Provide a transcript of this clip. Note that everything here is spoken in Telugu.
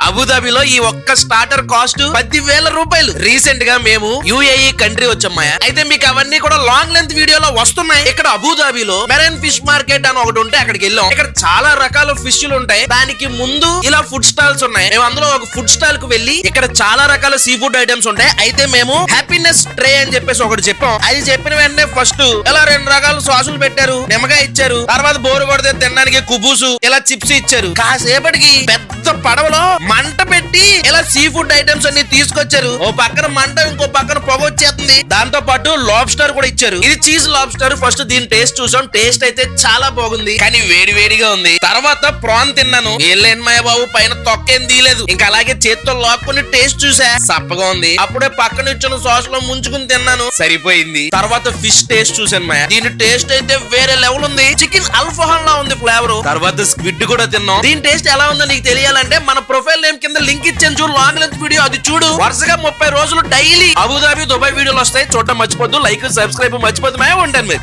అబుదాబిలో ఈ ఒక్క స్టార్టర్ కాస్ట్ 10,000 రూపాయలు. రీసెంట్ గా మేము యుఏఈ కంట్రీ వచ్చామయ్య. అయితే మీకు అవన్నీ కూడా లాంగ్ లెంత్ వీడియోలో వస్తున్నాయి. ఇక్కడ అబుదాబిలో మెరైన్ ఫిష్ మార్కెట్ అని ఒకటి ఉంటే అక్కడికి వెళ్ళాం. ఇక్కడ చాలా రకాల ఫిష్లు ఉంటాయి. దానికి ముందు ఇలా ఫుడ్ స్టాల్స్ ఉన్నాయి. మేము అందులో ఒక ఫుడ్ స్టాల్ కు వెళ్ళి ఇక్కడ చాలా రకాల సీ ఫుడ్ ఐటమ్స్ ఉంటాయి. అయితే మేము హ్యాపీనెస్ ట్రే అని చెప్పేసి ఒకటి చెప్పాం. అది చెప్పిన వెంటనే ఫస్ట్ ఇలా 2 రకాల సాసులు పెట్టారు, నిమ్మకాయ ఇచ్చారు, తర్వాత బోరు కొడితే తినడానికి కుబూసు, ఇలా చిప్స్ ఇచ్చారు. కాసేపటికి పెద్ద పడవలో మంట పెట్టి ఇలా సీ ఫుడ్ ఐటమ్స్ అన్ని తీసుకొచ్చారు. ఓ పక్కన మంట, ఇంకో పక్కన పొగ వచ్చేస్తుంది. దాంతో పాటు లాబ్స్టర్ కూడా ఇచ్చారు. ఇది చీజ్ లాబ్స్టర్. ఫస్ట్ దీని టేస్ట్ చూసాం. టేస్ట్ అయితే చాలా బాగుంది, కానీ వేడి వేడిగా ఉంది. తర్వాత ప్రాన్ తిన్నాను. ఏం మాయ బాబు, పైన తొక్కేం తీయలేదు. ఇంకా అలాగే చేత్తో లాక్కుని టేస్ట్ చూసా, సప్పగా ఉంది. అప్పుడే పక్కన ఇచ్చిన సాస్ లో ముంచుకుని తిన్నాను, సరిపోయింది. తర్వాత ఫిష్ టేస్ట్ చూసాను మాయ. దీని టేస్ట్ అయితే వేరే లెవెల్ ఉంది. చికెన్ అల్ఫహాన్ లా ఉంది ఫ్లేవర్. తర్వాత స్క్విడ్ కూడా తిన్నాం. దీని టేస్ట్ ఎలా ఉందో నీకు తెలియాలంటే మన ప్రొఫైల్ నేమ్ కింద లింక్ ఇచ్చాను చూడు, లాంగ్ లెంత్ వీడియో. అది చూడు. వరుసగా 30 రోజులు డైలీ అబుదాబి దుబాయ్ వీడియోలు వస్తాయి. చూడటం మర్చిపోద్దు. లైక్ సబ్స్క్రైబ్ మర్చిపోద్దు. ఉంటాను మీరు.